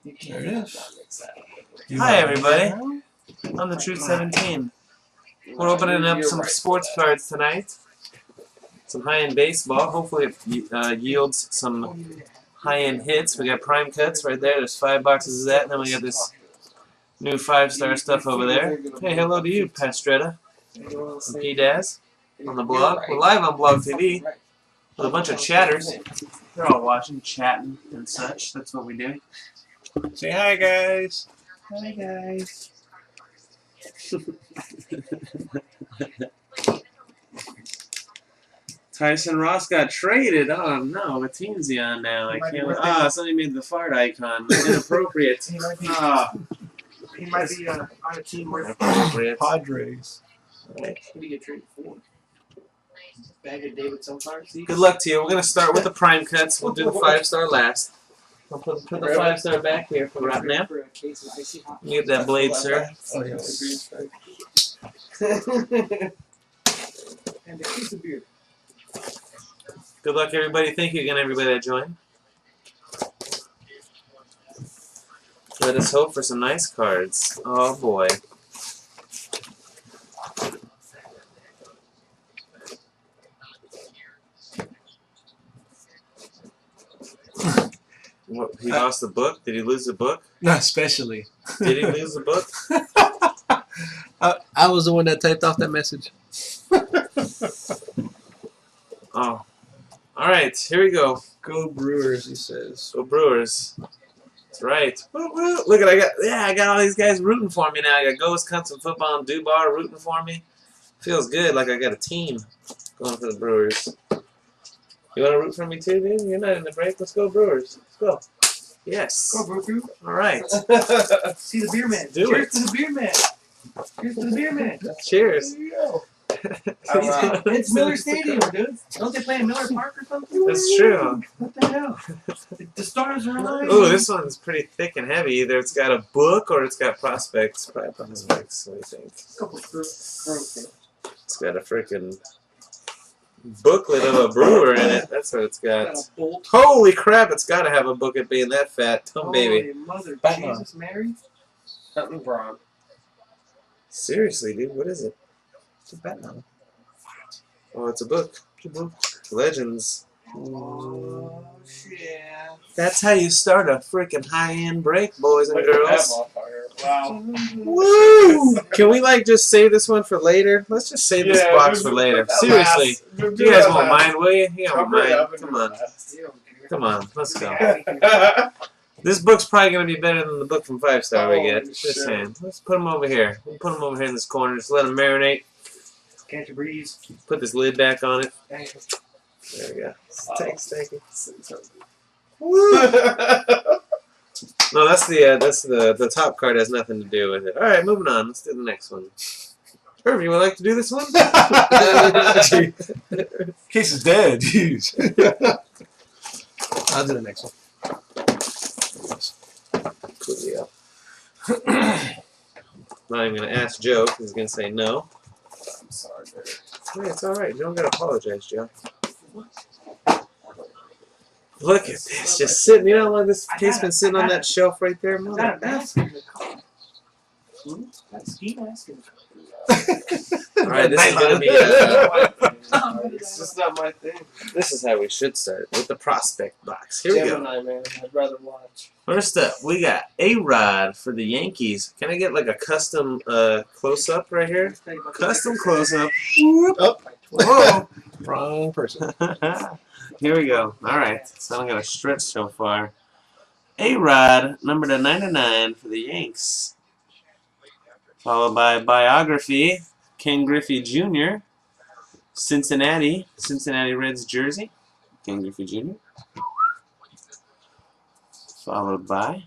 There it is. Hi, everybody. I'm the Truth 17. We're opening up some sports cards tonight. Some high-end baseball. Hopefully it yields some high-end hits. We got prime cuts right there. There's 5 boxes of that. And then we got this new 5-star stuff over there. Hey, hello to you, Pastretta. And P-Daz on the blog. We're live on Blog TV with a bunch of chatters. They're all watching, chatting, and such. That's what we do. Say hi, guys. Hi, guys. Tyson Ross got traded. Oh no, what team's he on now? I can't. Somebody made the fart icon. Inappropriate. He might be on a team where Padres. Right. Who do you get traded for? Bag of David Sunflower seeds? Good luck to you. We're gonna start with the prime cuts. We'll do the 5-star last. I'll put the 5-star back here for right now. You get that blade, sir. Oh, yes. And a piece of beer. Good luck, everybody. Thank you again, everybody that joined. Let us hope for some nice cards. Oh boy. What, he lost the book? Did he lose the book? Not especially. Did he lose the book? I was the one that typed off that message. Oh. Alright, here we go. Go Brewers, he says. Go Brewers. That's right. Woo, woo. Look at I got all these guys rooting for me now. I got Ghost, Custom Football, and Dubar rooting for me. Feels good, like I got a team going for the Brewers. You want to root for me too, dude? You're not in the break. Let's go Brewers. Let's go. Yes. Go, Broku. All right. See the beer man. Do Cheers it. to the beer man. Cheers to the beer man. Cheers. There you go. It's Miller Stadium, dude. Don't they play in Miller Park or something? That's true. What the hell? The stars are aligned. Ooh, this one's pretty thick and heavy. Either it's got a book or it's got prospects. Probably prospects, what do you think? Couple of It's got a freaking booklet of a brewer in it. That's what it's got. Holy crap, it's got to have a booklet being that fat. Oh, baby. Holy mother, Batman. Jesus, Mary. Something wrong. Seriously, dude, what is it? It's a Batman. Oh, it's a book. Legends. Oh, shit. That's how you start a freaking high-end break, boys and girls. Wow. Woo! Can we just save this one for later? Let's just save this box for later. Seriously, you guys won't mind, will you? You won't mind. Come on, come on, let's go. This book's probably gonna be better than the book from 5-star we get. Just saying. Let's put them over here. We'll put them over here in this corner. Just let them marinate. Catch a breeze. Put this lid back on it. Thank you. There we go. Thanks, thank you. No, that's the top card has nothing to do with it. All right, moving on. Let's do the next one. Irv, you would like to do this one? Case is dead. Jeez. I'll do the next one. Coolio. Not even gonna ask Joe because he's gonna say no. I'm sorry, Barry. Hey, it's all right. You don't gotta apologize, Joe. Look at this, just sitting. You know, like this case been sitting on that shelf right there. I got a mask in the car. Got a ski mask in the car. All right, this is gonna be. It's just not my thing. This is how we should start with the prospect box. Here we go. Gemini, man. I'd rather watch. First up, we got A-Rod for the Yankees. Can I get like a custom close-up right here? Custom close-up. Up. Whoa. Wrong person. Here we go. All right. So I'm going to stretch so far. A-Rod, number to 99 for the Yanks. Followed by biography, Ken Griffey Jr., Cincinnati Reds jersey, Ken Griffey Jr. Followed by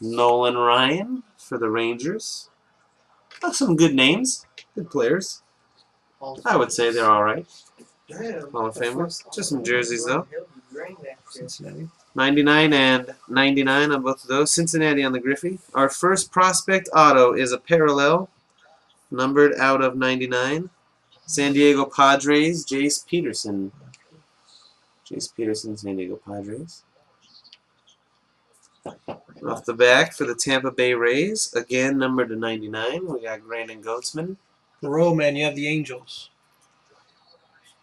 Nolan Ryan for the Rangers. Oh, some good names, good players. I would say they're all right. Hall of Famers. Just some jerseys though. Cincinnati. 99 and 99 on both of those. Cincinnati on the Griffey. Our first prospect auto is a parallel, numbered out of 99. San Diego Padres, Jace Peterson. Jace Peterson, San Diego Padres. Off the back for the Tampa Bay Rays, again numbered to 99. We got Brandon Goatsman. Parole, man, you have the Angels.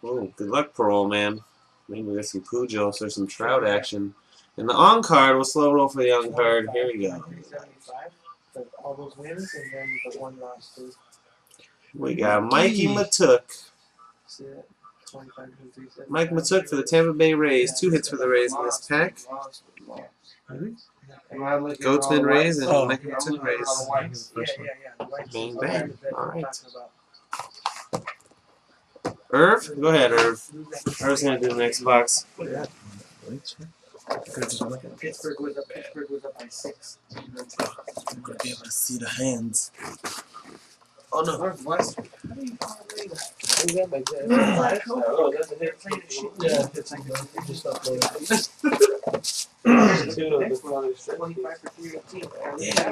Oh, good luck, parole man. Maybe we got some Pujos or some Trout action. And the on card, we'll slow roll for the on card. Here we go. 375 for all those wins, and then the one loss too. We got Mikey Matuk. See that? 25 to 375. Mike Matuk for the Tampa Bay Rays. 2 hits for the Rays in this pack. Goatsman Rays and Oh. Mike Matuk Rays. Yeah. Bang, bang. All right. Irv? Go ahead, Irv. Irv's going to do the next box. Pittsburgh was up by 6. Be able to see the hands. Oh no. Northwest. How do you parlay that? Oh, that's a hit. Yeah, it's like just uploaded. 25 for 318. Yeah.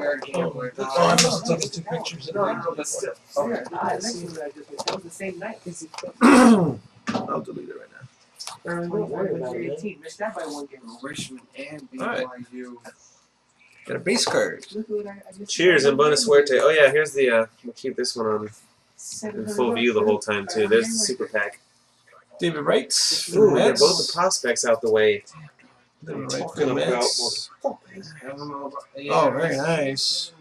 I must have taken 2 pictures of No, it. but still. Okay. That was the same night. I'll delete it right now. Don't worry about it. Missed that by 1 game. Richmond and Alright. BYU. Got a base card. Cheers and bonus suerte. Oh yeah, here's the, we'll keep this one on in full view the whole time too. There's the super pack. David Wright. Ooh, we got both the prospects out the way. David Wright for Talking the about- Mets. I don't know about, Oh, very nice.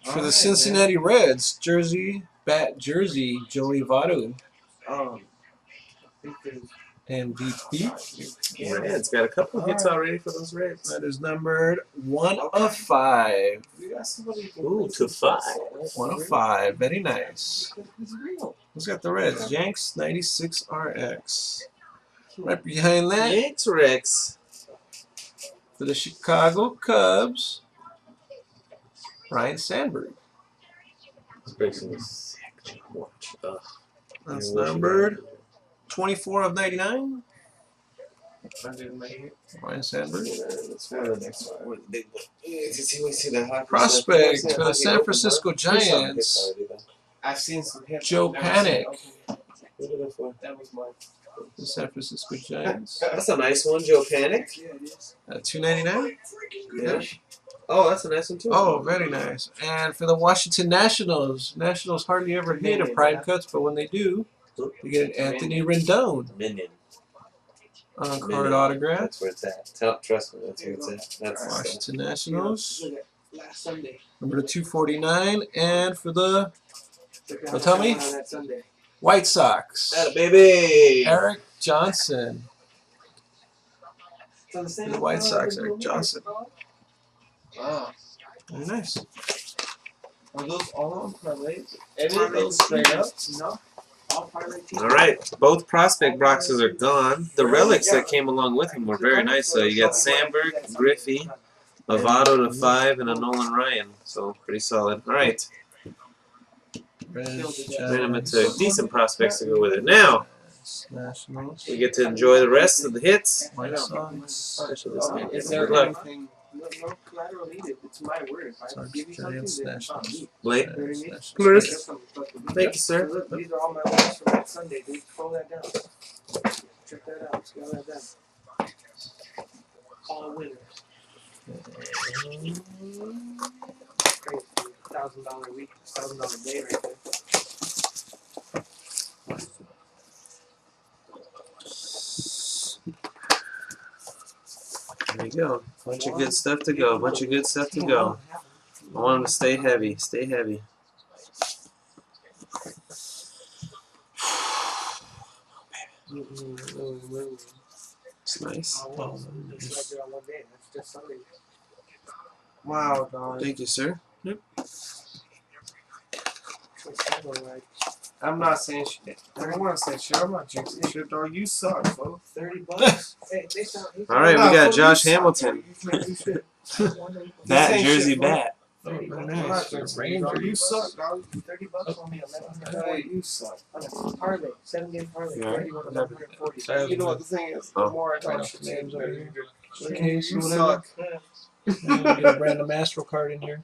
For the Cincinnati Reds, jersey, Joey Votto. MVP. Reds got a couple hits already for those Reds. That is numbered 1 of 5. Ooh, to 5. 1 of 5. Very nice. Who's got the Reds? Yanks 96 RX. Right behind that, Yanks Rex. for the Chicago Cubs, Ryan Sandberg. That's numbered 24 of 99. Ryan Sandberg. Let's go to the next one. The big one. We see the hot Prospect for the San Francisco Giants, I've seen some hits. Joe Panic. That was mine. The San Francisco Giants. That's a nice one, Joe Panic. Yeah, it is. $2.99. Yeah. Oh, that's a nice one too. Oh, very nice. And for the Washington Nationals, Nationals hardly ever hit a prime cuts, but when they do, you get an Anthony Rendon Minion. on card Minion. autograph. That's where it's at. Trust me, that's where it's at. That's Washington Nationals, Look at last Sunday. number 249, and for the tell me. On that Sunday. White Sox, that baby. Eric Johnson. So the same The White Sox, Eric Johnson. Wow. Very nice. Are those all on parlays? Any of those straight up? No. All parlay teams. All right, both prospect boxes are gone. The relics that came along with them were very nice. So you got Sandberg, Griffey, Avado to 5, and a Nolan Ryan. So pretty solid. All right, random into decent prospects to go with it. Now Nationals, we get to enjoy the rest of the hits. White Sox, Especially this one. Is Good there luck. anything? No collateral needed. It's my word. If I Sox, give you something, Giants, then it's on Nationals. me. Blake. Nationals. Blurred. That's something supposed to be. Thank you, sir. So look, these are all my lines from that Sunday, dude. Scroll that down. Check that out. Scroll that down. All winners. Crazy. $1,000 a week, $1,000 a day right there. There you go. Bunch of good stuff to go. Bunch of good stuff to go. I want them to stay heavy. Stay heavy. It's nice. Wow, dog. Thank you, sir. I'm not saying shit. I don't want to say shit. I'm not jinxing shit, dog. You suck, bro. $30. Hey, All right, we Nah, got fool, Josh you suck, Hamilton. bro. You suck. That Same jersey shit, bro. bat. Oh, very I'm not nice. jinxing you, dog. You suck, dog. $30 on me, Hey, you suck. parlay, 7-game parlay, Yeah. 31 of 140. You know what the thing is? The Oh. more I talk Right shit, off the names the over better here. you do. Case or You whatever. suck. And we get a random Astro card in here.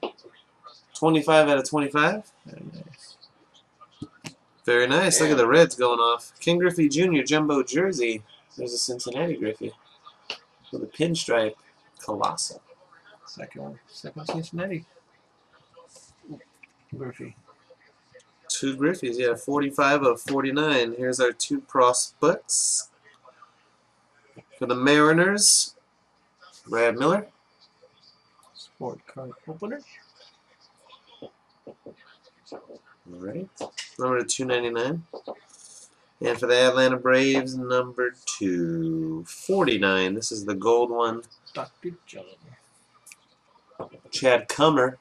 25 out of 25. Very nice. Very nice. Look at the Reds going off. King Griffey Jr. Jumbo jersey. There's a Cincinnati Griffey with a pinstripe. Colossal. Second Cincinnati. Griffey. 2 Griffies, yeah, 45 of 49. Here's our 2 prospects. For the Mariners, Brad Miller. Sport card opener. Alright. Number 299. And for the Atlanta Braves, number 249. This is the gold one. Dr. John. Chad Comer.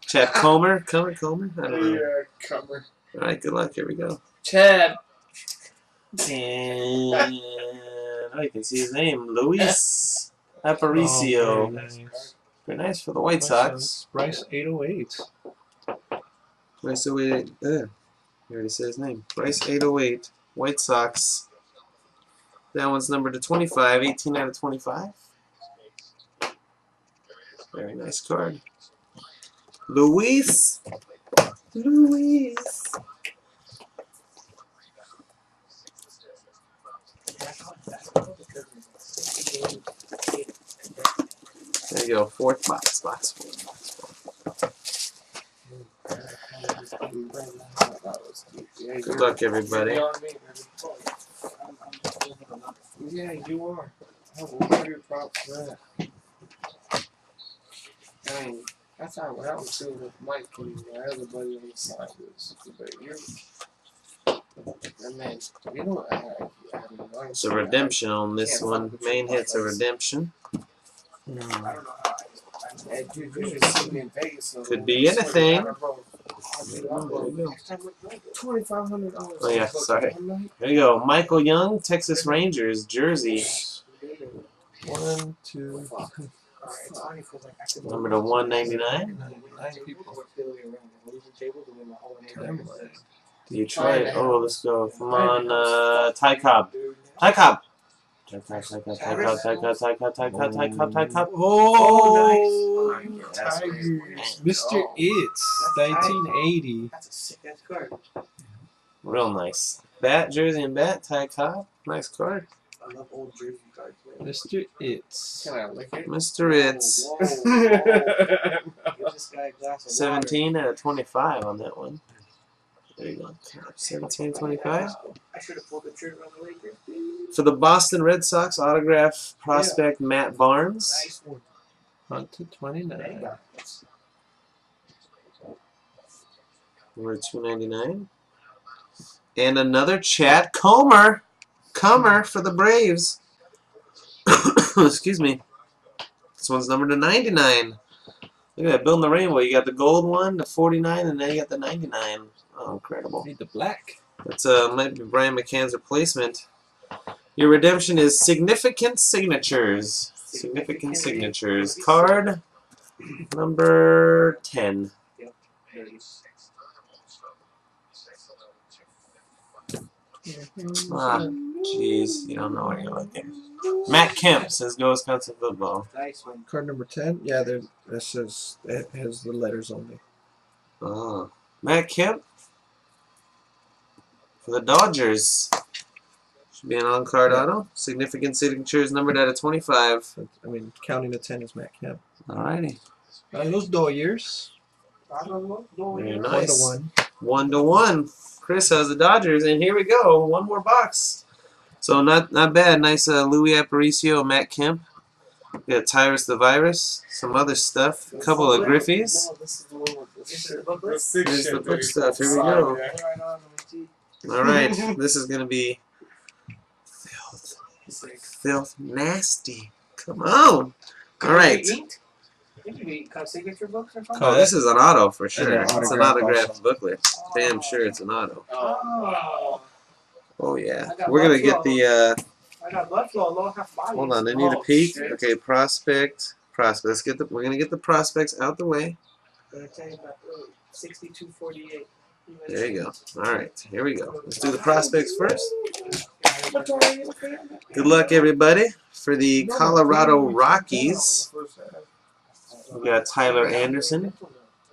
Chad Comer? Comer? I don't know. Comer. Alright, good luck. Here we go. Chad. And oh, you can see his name. Luis Aparicio. Oh, very nice. Very nice for the White Sox. Bryce 808. Bryce 808. You already said his name. Bryce 808. White Sox. That one's numbered to 25. 18 out of 25. Very nice card. Luis. There you go. Fourth box. Good luck, everybody. Yeah, you are. What are your props for that? Dang, that's how I was doing with Mike and my other buddy on the side was. But you're, that man, you know what? I don't know. It's a redemption on this one. Main hit's a redemption. I don't know how. You usually see me in Vegas. So Could be anything. $2,500. Oh yeah, sorry. There you go. Michael Young, Texas Rangers jersey. 1, 2, Number to 199. 9 people. Detroit. Oh, let's go. Come on, Ty Cobb. Ty Cobb. Ty Cobb. Oh, nice. Tigers. Mr. It's 1980. That's a sick ass card. Real nice. Bat jersey and bat. Ty Cobb. Nice card. I love old jersey cards. Mr. It's. Can I lick it? Mr. It's. Whoa. Give this guy a glass of 17 out of 25 on that one. There you go. 17, 25. I should have pulled the trigger on the Lakers. For the Boston Red Sox, autograph prospect Matt Barnes. Nice one. On to 29. Number 299. And another Chad Comer. Comer for the Braves. Excuse me. This one's numbered to 99. Look at that, building the rainbow. You got the gold one, the 49, and then you got the 99. Oh, incredible. Need the black. That's might be Brian McCann's replacement. Your redemption is significant signatures. Significant signatures. Card number 10. Yep. There it is. Ah, jeez, you don't know where you're looking. Matt Kemp says go Wisconsin football. Nice one. Card number 10. Yeah, there. That says it has the letters only. Oh, Matt Kemp for the Dodgers. Should be an on-card auto. Significant signatures numbered out of 25. I mean, counting to 10 is Matt Kemp. Alrighty. Those Dodgers. Very 1 nice. to 1. 1-1. Chris has the Dodgers, and here we go. One more box. So not bad. Nice Louis Aparicio, Matt Kemp. We got Tyrus the Virus, some other stuff. A couple of Griffies. This is the one with this is the book. Here's the book stuff. Here we go. Alright, this is going to be filth nasty. Come on. Alright. Signature books or something? Oh, this is an auto for sure. Yeah, It's an autograph autographed also. booklet. Damn sure it's an auto. Oh. Oh yeah. I got We're gonna get Buffalo. the I got Buffalo, low half body. hold on, I need a Oh, peek. shit. Okay, prospect. Let's get we're gonna get the prospects out the way. I'm gonna tell you about 6248. There you go. Alright, here we go. Let's do the prospects first. Good luck everybody. For the Colorado Rockies, we got Tyler Anderson.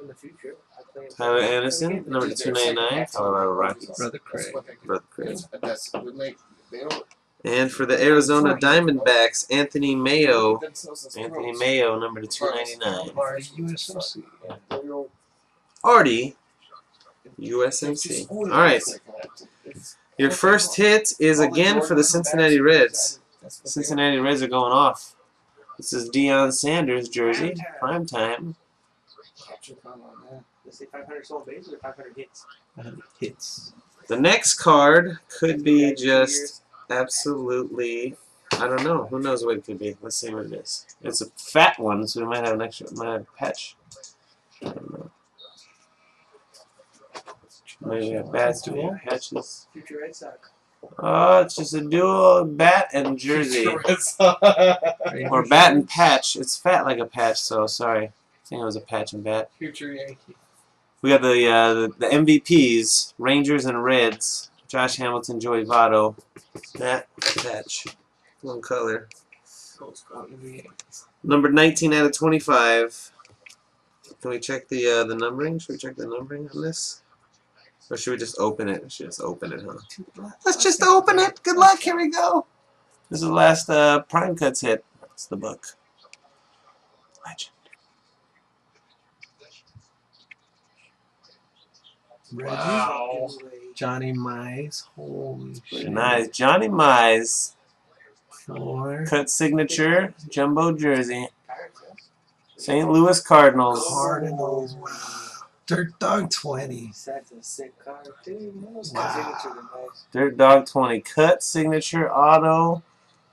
In the future, I play Tyler Anderson, number 299, Colorado Rockies. Brother Craig. Brother Craig. That's what make they don't. And for the Arizona Diamondbacks, Anthony Mayo. Anthony Mayo, number to 299. USMC. Artie, USMC. All right. Your first hit is again for the Cincinnati Reds. Cincinnati Reds are going off. This is Deion Sanders jersey, prime time. Let's say 500 sold bases or 500 hits. Hits. The next card could be just absolutely, I don't know. Who knows what it could be? Let's see what it is. It's a fat one, so we might have an extra, might have a patch. I don't know. Maybe have bats, do we have patches? Future Red Sox. Oh, it's just a dual bat and jersey. Or bat and patch. It's fat like a patch, so sorry. I think it was a patch and bat. Future Yankee. We got the MVPs, Rangers and Reds. Josh Hamilton, Joey Votto. That patch. One color. Number 19 out of 25. Can we check the numbering? Should we check the numbering on this? Or should we just open it? We should just open it, huh? Let's just open it. Good luck. Here we go. This is the last Prime Cuts hit. That's the book. Legend. Wow. Johnny Mize. Holy shit. Nice. Johnny Mize. 4. Cut signature. Jumbo jersey. St. Louis Cardinals. Cardinals. Wow. Dirt Dog 20. That's a sick card, too. Wow. Dirt Dog 20. Cut signature auto.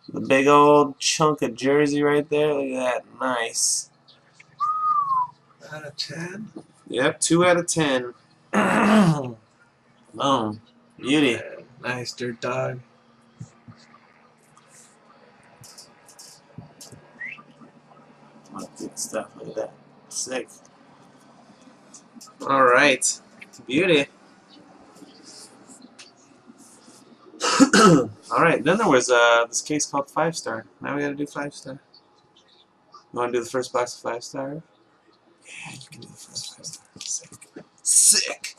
The big old chunk of jersey right there. Look at that. Nice. Out of 10. Yep. 2 out of 10. Boom. Beauty. Nice Dirt Dog. Oh, good stuff. Look at that. Sick. All right. Beauty. All right. Then there was this case called 5-star. Now we got to do 5-star. You want to do the first box of 5-star? Yeah, you can do the first 5-star. Sick. Sick.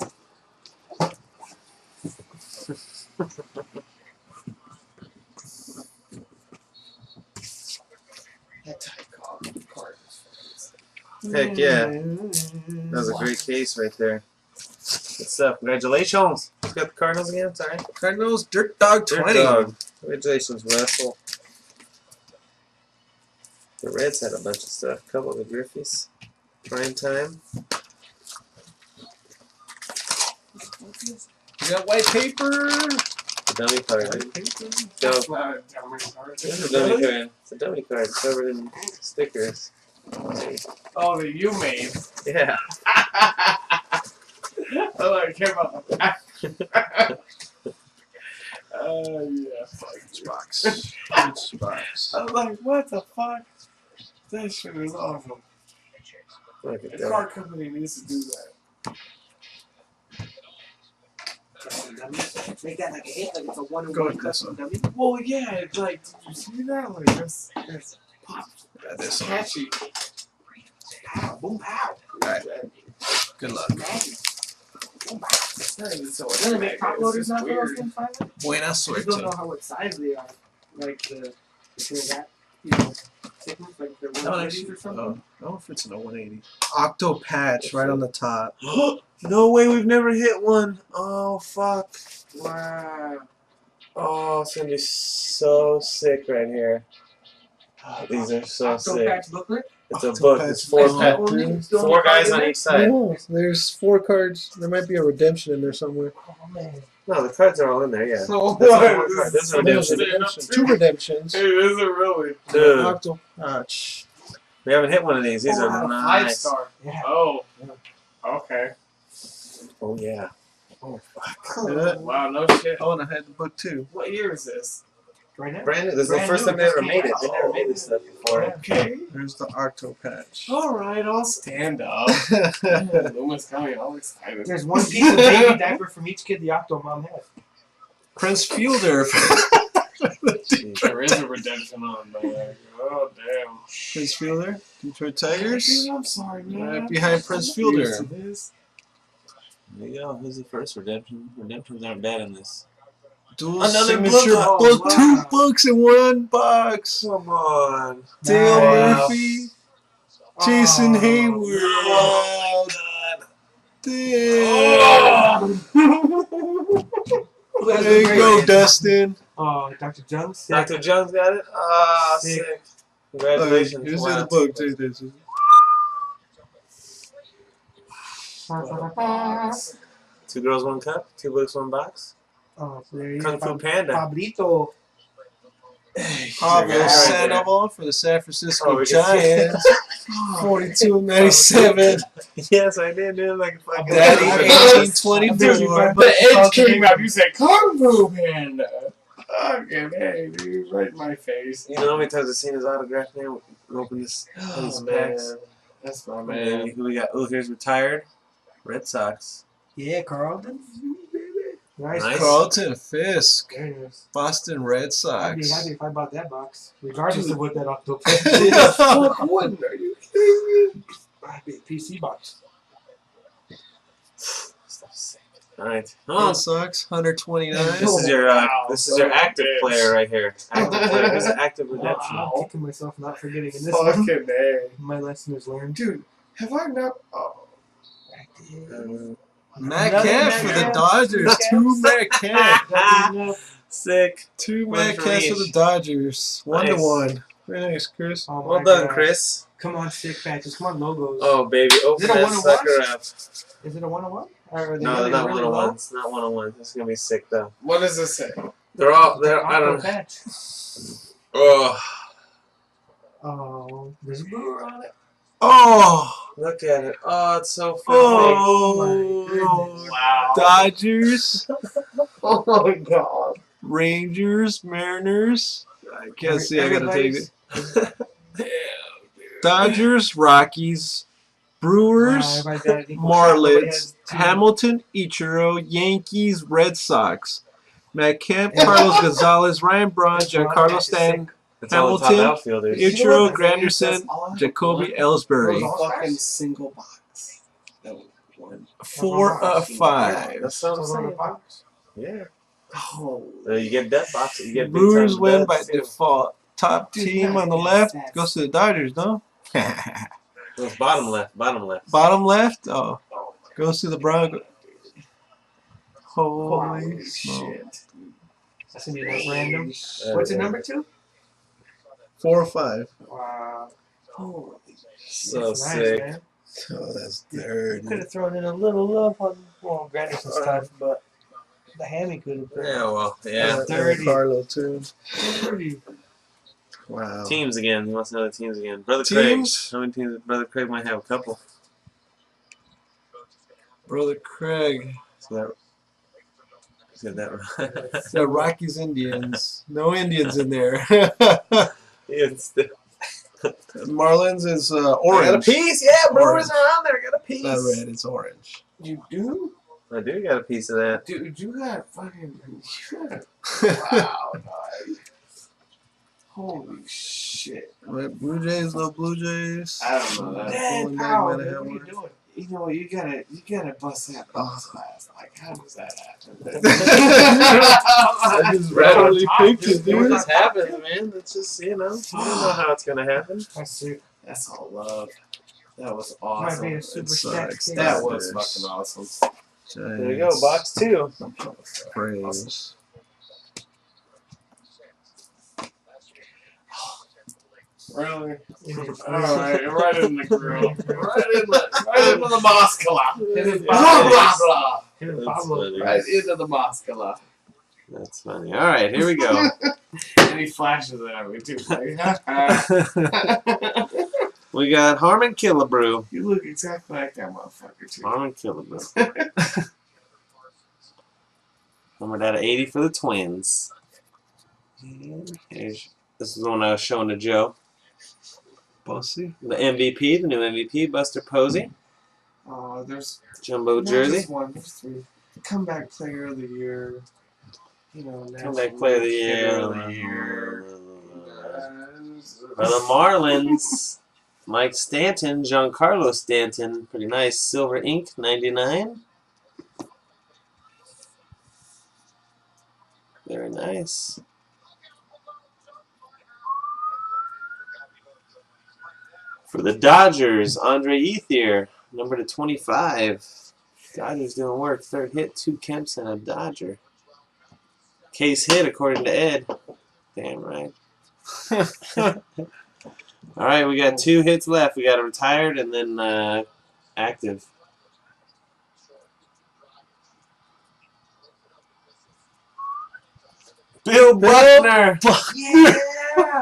Heck yeah. That was a great case right there. Good stuff. Congratulations. You got the Cardinals again? Sorry. Cardinals Dirt Dog 20. Dirt Dog. Congratulations, Russell. The Reds had a bunch of stuff. A couple of the Griffies. Prime time. You got white paper. The dummy card. Dope. It's a dummy card. It's a dummy card covered in stickers. Oh, that you made. Yeah. I don't care about the back. Yeah. Box. Box. I was like, what the fuck? That shit is awesome. Look at The that. car company needs to do that. Make that like a hit, like it's a Go one-on-one with this custom dummy. Well, yeah, it's like, did you see that? Like, that's pop. Got this one. Catchy. Pow, boom, pow. Alright. Good luck. Magic. Boom, pow. That is so Doesn't it make top it's loaders just now for those weird. things finally? Buena I just don't know suerte. how what size they are. Like the that, you know, thickness, like they're 180s or something. I don't know if it's an 180. Octo patch right on the top. No way, we've never hit one. Oh, fuck. Wow. Oh, it's going to be so sick right here. Oh, these are so Octo sick. patch booklet. It's a Octo book. patch. It's four, Nice. four guys on each side. No, there's 4 cards. There might be a redemption in there somewhere. Oh man. No, the cards are all in there, yeah. So That's what? all one card. This is Oh, there's a redemption. redemption. 2 redemptions. Hey, is it really? Dude, Octo patch. we haven't hit one of these. These Oh, are wow. nice. 5-star. Yeah. Oh. Okay. Oh, yeah. Wow, no shit. Oh, and I had the book too. What year is this? Right now. Brand new. This is the Brand first new, time they ever just made came it. They never made this stuff before. Okay. There's the Octo patch. Alright, I'll stand up. Luma's coming all excited. There's one piece of baby diaper from each kid the Octo mom has. Prince Fielder. There is a redemption on there. Oh, damn. Prince Fielder. Detroit Tigers. Dude, I'm sorry, man. Right behind Prince I'm Fielder. used to this. There you go. Who's the first redemption? Redemptions aren't bad in this. Dual Another signature book. book. Oh, 2 wow. books in 1 box. Come on. Dale Nice. Murphy. Jason Oh, Hayward. Oh, Wow. my Damn. That's There you great. go, Dustin. Oh, Dr. Jones. God. Dr. Jones got it? Ah, Sick. sick. Congratulations. Here's Wow. the book. Take this. Two girls, one cup. 2 books, 1 box. Oh, so there you Kung go. Fu Panda. Pablito. Pablo Right Sandoval for the San Francisco Oh, we can see it. Giants. 42.97. Yes, I did do it like a fucking Daddy idiot. 1824. But the edge came up. You said Kung Fu Panda. Okay, hey, dude, right in my face. You know how many times I've seen his autograph there? Open this these Oh, packs. man. That's my Man, man. who we got? Oh, here's retired. Red Sox. Yeah, Carlton. Nice. Nice. Carlton Fisk. Very nice. Boston Red I'd be Sox. happy if I bought that box, regardless of what that octopus Fuck, wouldn't. Are you kidding me? I'd be a PC box. All right. Come on. Red Sox 129. This is your active player right here. Active player. This is active redemption. I'm kicking myself not forgetting in this Fucking one. A. My lesson is learned. Dude, have I not? Oh. Matt Another Kemp for the Metcalf. Dodgers. 2 Matt Kemp. Sick. 2 One Matt for Kemp for each. the Dodgers. 1 Nice. to 1. Very nice, Chris. Oh my Well done, God. Chris. Come on, sick patches. Come on, logos. Oh, baby. Open Is it a that 101? sucker up. Is it a 101? Or are they No, they're really, not really 101. low? It's not 101. This is going to be sick, though. What does this say? They're all, The I Octo don't patch. Oh, Oh, there's a Brewer on it. Oh. look at it. Oh, it's so filthy. Oh. goodness. Wow. Dodgers. Oh my god. Rangers. Mariners. I can't see. I got to take it. Dodgers. Rockies. Brewers. Wow, everybody's got an equal shot. Nobody Marlins, has two. Hamilton, Ichiro, Yankees, Red Sox, Matt Kemp, Carlos Gonzalez, Ryan Braun, Giancarlo Stanton, It's all the top Hamilton, outfielders. Ichiro, That's Granderson, all I Jacoby want. Ellsbury. That was a fucking single box. That was one. 4 of 5. That's what I'm Those on the saying. box. Yeah. Oh. You get that box. You get big Brewers time win by bets. default. Top Dude, team not on the bad left stats. goes to the Dodgers, no? It was bottom left. Bottom left. Bottom left, oh, Oh, goes to the Broncos. Holy holy smoke. shit. That's gonna be like random. Uh, What's it, number 2? 4 or 5. Wow. Holy So That's nice, sick. man. Oh, that's Could dirty. have thrown in a little love on Granderson's stuff, but the hammy could have been Yeah, well, yeah. dirty. Carlo, too. dirty. Wow. Teams again. He wants to know the teams again. Brother Teams? Craig. How many teams? Brother Craig might have a couple. Brother Craig. So that, that right. The Rockies Indians. No Indians in there. It's the, Marlins is I got a orange. piece. Yeah, Brewers Orange. are on there. I got a piece. Not red, it's orange. You do? I do got a piece of that. Dude, you got fucking. Wow, dog. Holy shit. What, Blue Jays, no Blue Jays? I don't know that. Dad, Going Powell, back, what man, are you Howard. doing? You know, you gotta bust that box class. Like, how does that happen? I just randomly picked it, It dude. just happens, man. It's just, you know, you don't know how it's going to happen. That's it. That's all love. That was Might be a awesome. super sucks. stack. That was Dodgers. fucking awesome. There you go, box 2. Braves. Really? Alright, right in the grill. Right into the muscular. Blah, blah, blah. Him and That's Pablo. funny. Right into the muscular. That's funny. All right, here we go. And he flashes at me too. Like, We got Harmon Killebrew. you look exactly like that motherfucker too. Harmon Killebrew. Numbered out of 80 for the Twins. This is the one I was showing to Joe. Bossy. The MVP, the new MVP, Buster Posey. Oh, there's Jumbo not jersey. just one, there's 3. Comeback player of the year. You know, Comeback player of the year. For the Marlins, Mike Stanton, Giancarlo Stanton. Pretty nice. Silver ink, 99. Very nice. For the Dodgers, Andre Ethier, number to 25. Dodgers doing work. Third hit, 2 Kemps and a Dodger. Case hit, according to Ed. Damn right. All right, we got 2 hits left. We got a retired and then active. Bill Buckner Yeah!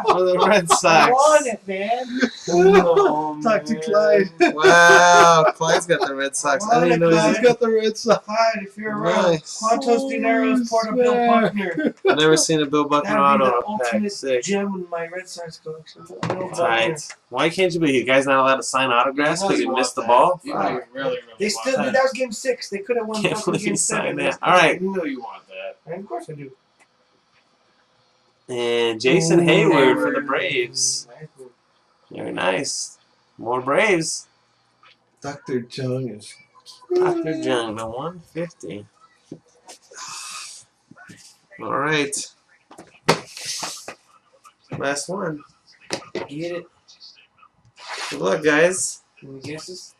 for the Red Sox. I want it, man. Oh, Talk to man. Clyde. Wow, Clyde's got the Red Sox. I didn't know Clyde's he got the Red Sox. Clyde, if you're around, Nice. Quantos Dineros, Porter Bill Buckner. I've never seen a Bill Buckner That'd be auto the on a pack. ultimate Sick. gem in my Red Sox collection. Bill Buckner. Tight. Why can't you be? You guys not allowed to sign autographs because you missed the ball? You know you really They want still that. did. That was game 6. They could have won Can't fucking believe game you 7. signed that. All right. You know you want that. And of course I do. And Jason Hayward for the Braves. Very nice. More Braves. Dr. Chung is. Dr. Jung to 150. All right. Last one. Get it? Good luck, guys. Any guesses?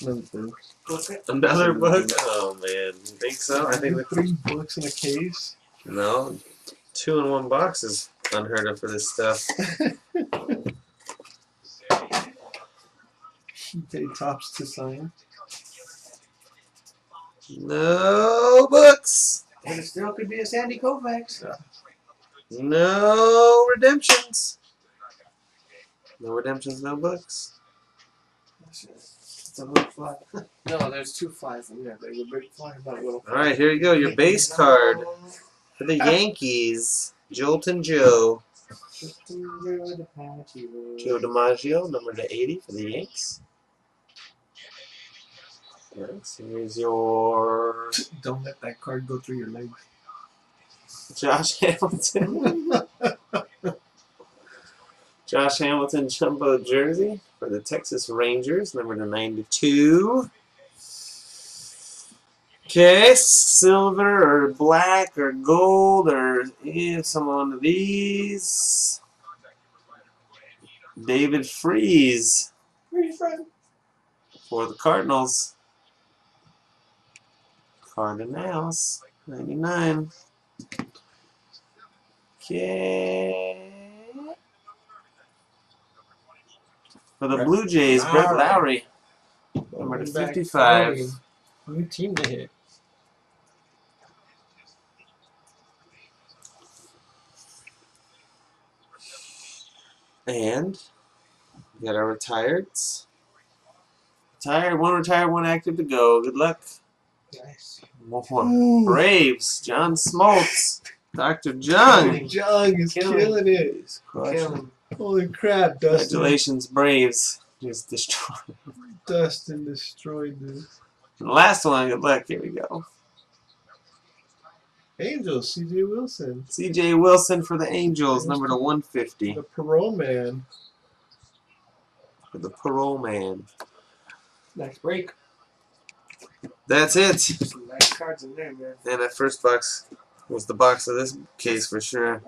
Another book. Book it? Another book? Oh, man. You think so? I think 3 books in a case. no. 2 in 1 box is unheard of for this stuff. He paid tops to sign. No books. And it still could be a Sandy Koufax. No redemptions. No redemptions, no books. It's a little fly. No, there's 2 flies in there. There's a big fly and a little fly. All right, here you go. Your base card for the Yankees. Jolton Joe. Joe DiMaggio, number to 80 for the Yanks. Yes, here's your Don't let that card go through your legs. Josh Hamilton. Josh Hamilton jumbo jersey for the Texas Rangers, number to 92. Okay, silver or black or gold or some one of these. David Freese Where are you from? for the Cardinals. Cardinals, 99. Okay. For the Blue Jays, Brett Lowry, number to 55. New team to hit. And we got our retireds. One retired, 1 active to go. Good luck. Nice. More Braves, John Smoltz, Dr. Jung. Jung is killing it. He's crushing. Holy crap, Dustin. Congratulations, Braves. Just destroyed. Dustin destroyed this. And the last one, good luck. Here we go. Angels, C.J. Wilson. C.J. Wilson for the Angels, number to 150. The parole man. For the parole man. Nice break. That's it. Some nice cards in there, man. And that first box was the box of this case for sure.